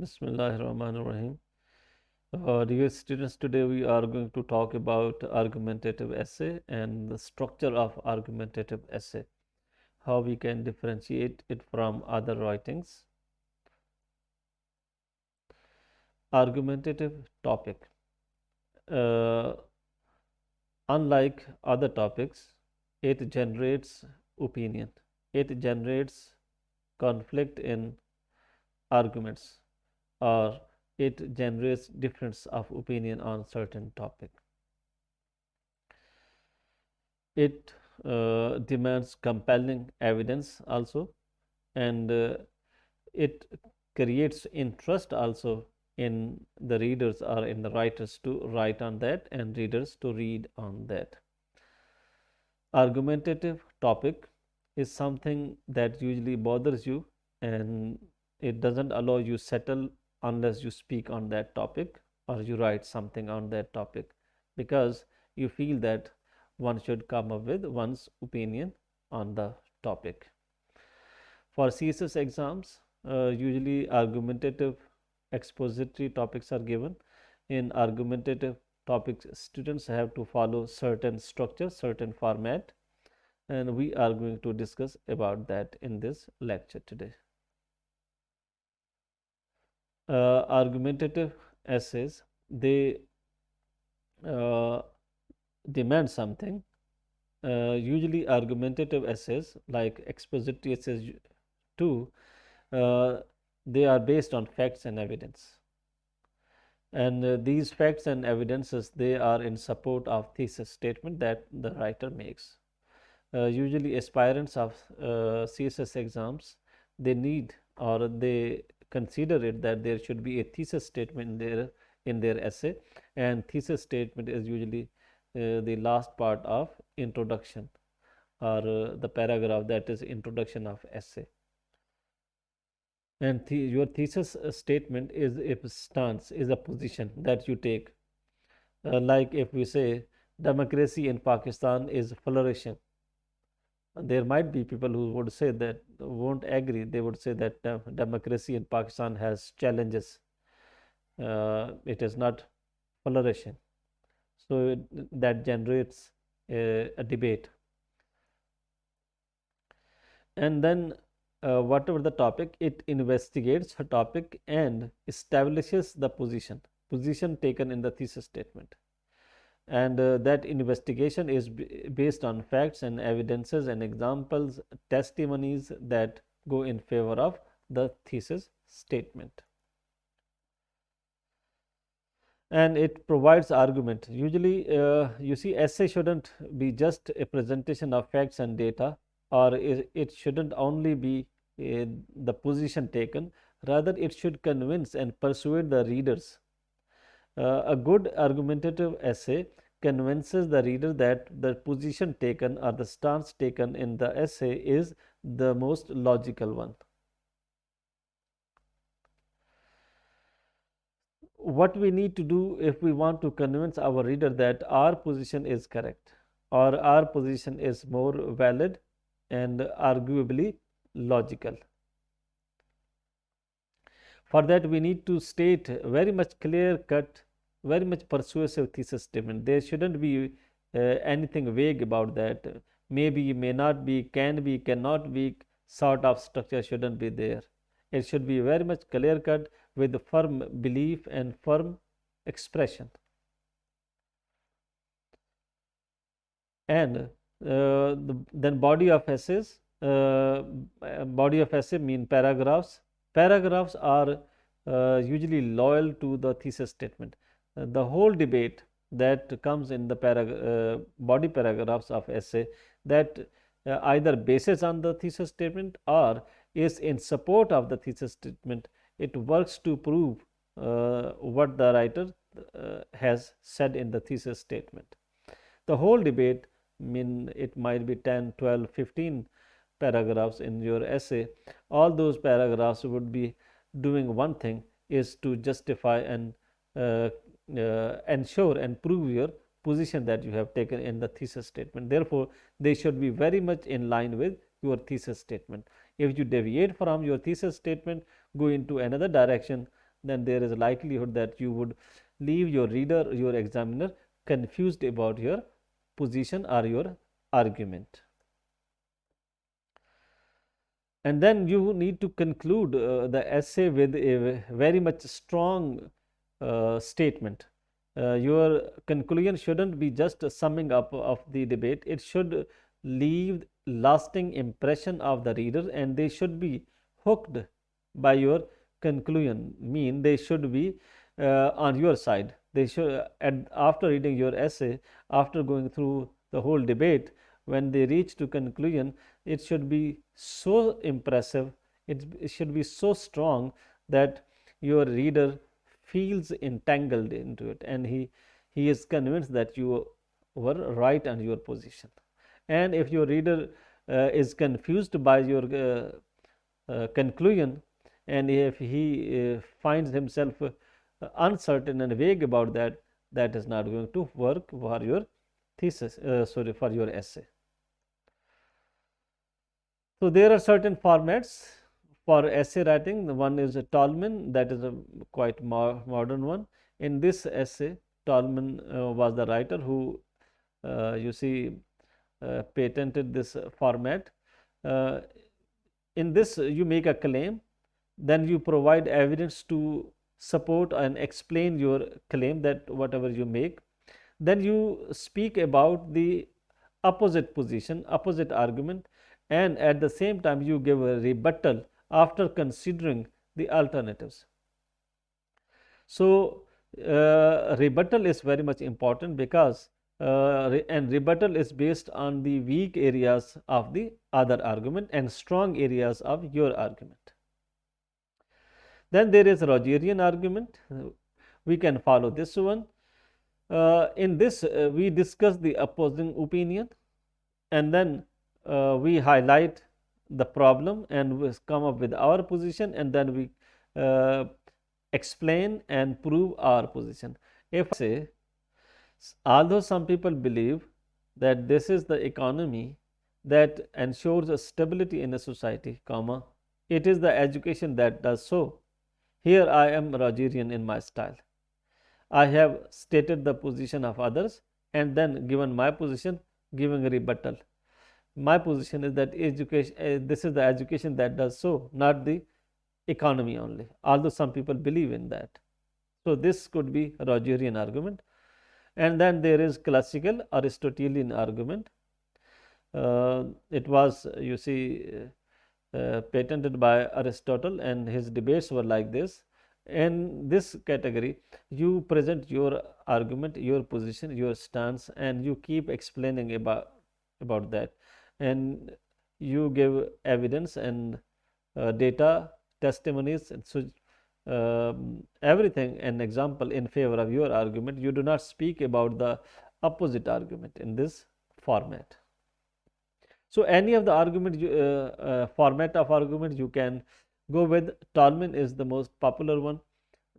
Bismillahirrahmanirrahim. Dear students, today we are going to talk about argumentative essay and the structure of argumentative essay, how we can differentiate it from other writings. Argumentative topic. Uh, Unlike other topics, it generates opinion. It generates conflict in arguments, or it generates difference of opinion on certain topic. It demands compelling evidence also, and it creates interest also in the readers or in the writers to write on that and readers to read on that. Argumentative topic is something that usually bothers you, and it doesn't allow you settle unless you speak on that topic or you write something on that topic, because you feel that one should come up with one's opinion on the topic. For CSS exams, usually argumentative expository topics are given. In argumentative topics, students have to follow certain structure, certain format, and we are going to discuss about that in this lecture today. Argumentative essays, they uh, demand something. Usually argumentative essays like expository essays too, uh, they are based on facts and evidence, and these facts and evidences, they are in support of thesis statement that the writer makes. Usually aspirants of CSS exams, they need or they consider it that there should be a thesis statement in their essay, and thesis statement is usually the last part of introduction, or the paragraph that is introduction of essay. And your thesis statement is a stance, is a position that you take. Like if we say democracy in Pakistan is flourishing, there might be people who would say that, won't agree. They would say that democracy in Pakistan has challenges. It is not flourishing. So that generates a debate. And then whatever the topic, it investigates a topic and establishes the position taken in the thesis statement, and that investigation is based on facts and evidences and examples, testimonies that go in favor of the thesis statement, and it provides argument. Usually you see, essay shouldn't be just a presentation of facts and data, or it shouldn't only be the position taken. Rather, it should convince and persuade the readers. A good argumentative essay convinces the reader that the position taken or the stance taken in the essay is the most logical one. What we need to do if we want to convince our reader that our position is correct or our position is more valid and arguably logical. For that, we need to state very much clear cut, very much persuasive thesis statement. There shouldn't be anything vague about that. Maybe, may not be, can be, cannot be, sort of structure shouldn't be there. It should be very much clear cut with firm belief and firm expression. And then body of essays, body of essay mean paragraphs. Paragraphs are usually loyal to the thesis statement. The whole debate that comes in the body paragraphs of essay, that either bases on the thesis statement or is in support of the thesis statement. It works to prove what the writer has said in the thesis statement. The whole debate, mean it might be 10, 12, 15 paragraphs in your essay. All those paragraphs would be doing one thing, is to justify and ensure and prove your position that you have taken in the thesis statement. Therefore, they should be very much in line with your thesis statement. If you deviate from your thesis statement, go into another direction, then there is a likelihood that you would leave your reader, your examiner, confused about your position or your argument. And then you need to conclude the essay with a very much strong statement. Your conclusion shouldn't be just a summing up of the debate, it should leave lasting impression of the reader, and they should be hooked by your conclusion, mean they should be on your side. They should, after reading your essay, after going through the whole debate, when they reach to conclusion, it should be so impressive, it should be so strong that your reader feels entangled into it, and he is convinced that you were right on your position. And if your reader is confused by your conclusion, and if he finds himself uncertain and vague about that, that is not going to work for your thesis, for your essay. So there are certain formats for essay writing. The one is a Tolman, that is a quite modern one. In this essay, Tolman was the writer who you see patented this format. In this, you make a claim, then you provide evidence to support and explain your claim, that whatever you make. Then you speak about the opposite position, opposite argument, and at the same time you give a rebuttal after considering the alternatives. So rebuttal is very much important, because and rebuttal is based on the weak areas of the other argument and strong areas of your argument. Then there is Rogerian argument. We can follow this one. In this, we discuss the opposing opinion, and then we highlight the problem and we come up with our position, and then we explain and prove our position. If I say, although some people believe that this is the economy that ensures a stability in a society, comma, it is the education that does so. Here I am Rogerian in my style. I have stated the position of others and then given my position, giving a rebuttal. My position is that education, this is the education that does so, not the economy only, although some people believe in that. So this could be a Rogerian argument. And then there is classical Aristotelian argument. It was, you see, patented by Aristotle, and his debates were like this. In this category, you present your argument, your position, your stance, and you keep explaining about that, and you give evidence and data, testimonies, and so everything, an example in favor of your argument. You do not speak about the opposite argument in this format. So any of the argument format of argument you can go with. Tolman is the most popular one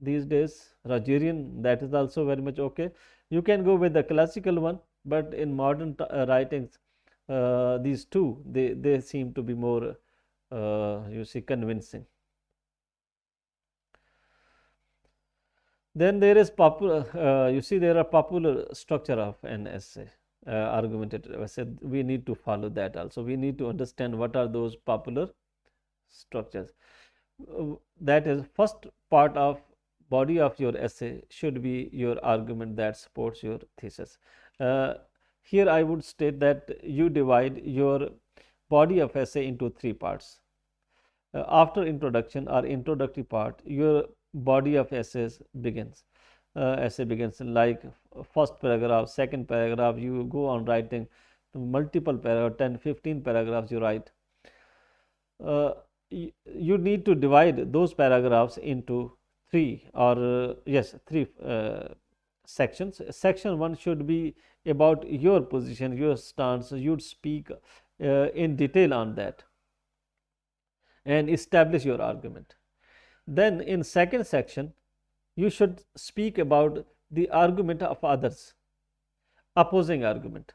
these days. Rogerian, that is also very much okay. You can go with the classical one, but in modern writings, these two, they seem to be more you see, convincing. Then there is popular, you see, there are popular structure of an essay, argumentative essay. We need to follow that also. We need to understand what are those popular structures. That is, first part of body of your essay should be your argument that supports your thesis. Here I would state that you divide your body of essay into three parts. After introduction or introductory part, your body of essays begins. Essay begins like first paragraph, second paragraph, you go on writing multiple paragraphs, 10, 15 paragraphs you write. You need to divide those paragraphs into three sections. Section 1 should be about your position, your stance. You'd speak in detail on that and establish your argument. Then in second section, you should speak about the argument of others, opposing argument.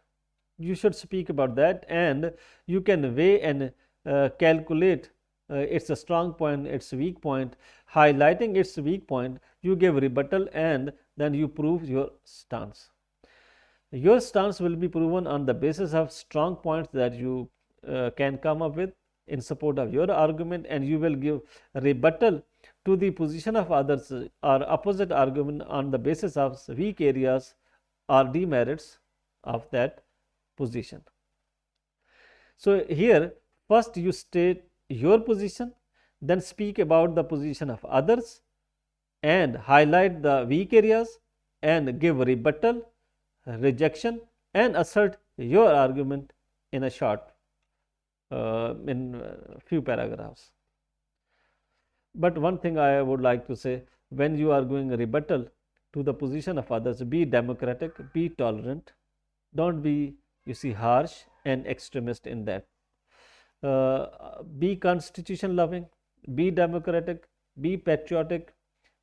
You should speak about that, and you can weigh and calculate its a strong point, its weak point. Highlighting its weak point, you give rebuttal and then you prove your stance. Your stance will be proven on the basis of strong points that you can come up with in support of your argument, and you will give rebuttal to the position of others or opposite argument on the basis of weak areas or demerits of that position. So, here first you state your position, then speak about the position of others and highlight the weak areas and give rebuttal, rejection, and assert your argument in a short in few paragraphs. But one thing I would like to say, when you are going rebuttal to the position of others, be democratic, be tolerant, don't be, you see, harsh and extremist in that. Be constitution loving, be democratic, be patriotic,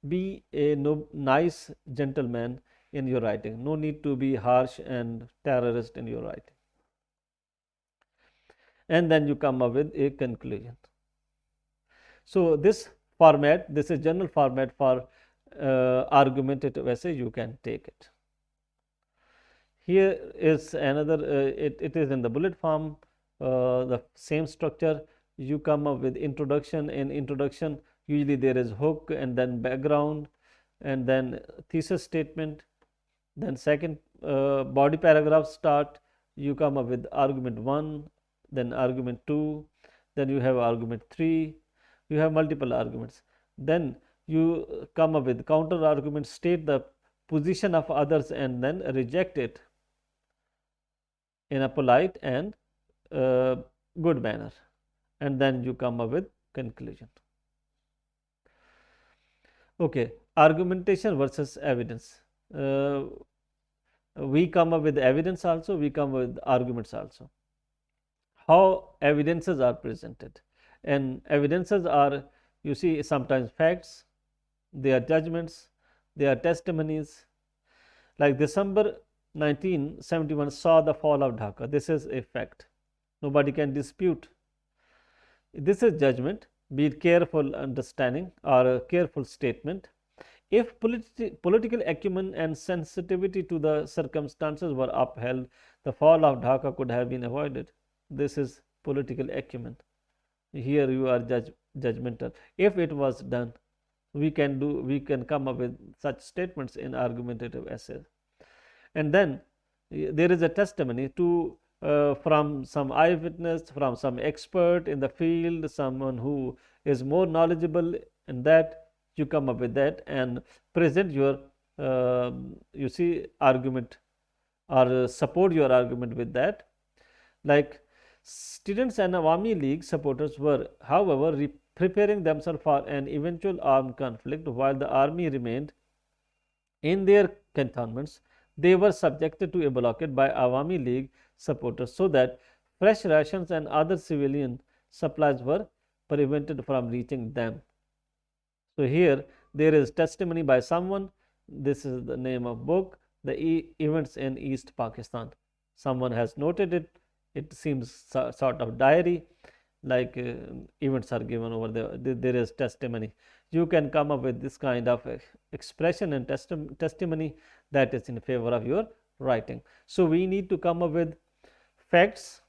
be a nice gentleman in your writing. No need to be harsh and terrorist in your writing. And then you come up with a conclusion. So, this format, this is general format for argumentative essay, you can take it. Here is another, it is in the bullet form, the same structure. You come up with introduction. In introduction, usually there is hook and then background and then thesis statement, then second body paragraph start. You come up with argument 1, then argument 2, then you have argument 3, you have multiple arguments. Then you come up with counter argument, state the position of others and then reject it in a polite and good manner, and then you come up with conclusion. Okay, argumentation versus evidence. We come up with evidence also, we come with arguments also. How evidences are presented, and evidences are, you see, sometimes facts, they are judgments, they are testimonies. Like December 1971 saw the fall of Dhaka. This is a fact, nobody can dispute. This is judgment, be it careful understanding or a careful statement. If political acumen and sensitivity to the circumstances were upheld, the fall of Dhaka could have been avoided. This is political acumen. Here you are judgmental. If it was done, we can come up with such statements in argumentative essays. And then there is a testimony to from some eyewitness, from some expert in the field, someone who is more knowledgeable in that. You come up with that and present your you see argument or support your argument with that. Like students and Awami League supporters were, however, preparing themselves for an eventual armed conflict while the army remained in their cantonments. They were subjected to a blockade by Awami League supporters so that fresh rations and other civilian supplies were prevented from reaching them. So, here there is testimony by someone. This is the name of book, the events in East Pakistan. Someone has noted it. It seems sort of diary, like events are given over there. There is testimony. You can come up with this kind of expression and testimony that is in favor of your writing. So, we need to come up with facts,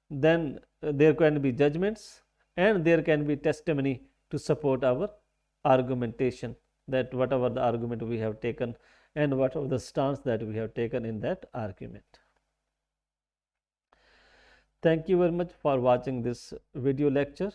then there can be judgments, and there can be testimony to support our argumentation, that whatever the argument we have taken and whatever the stance that we have taken in that argument. Thank you very much for watching this video lecture.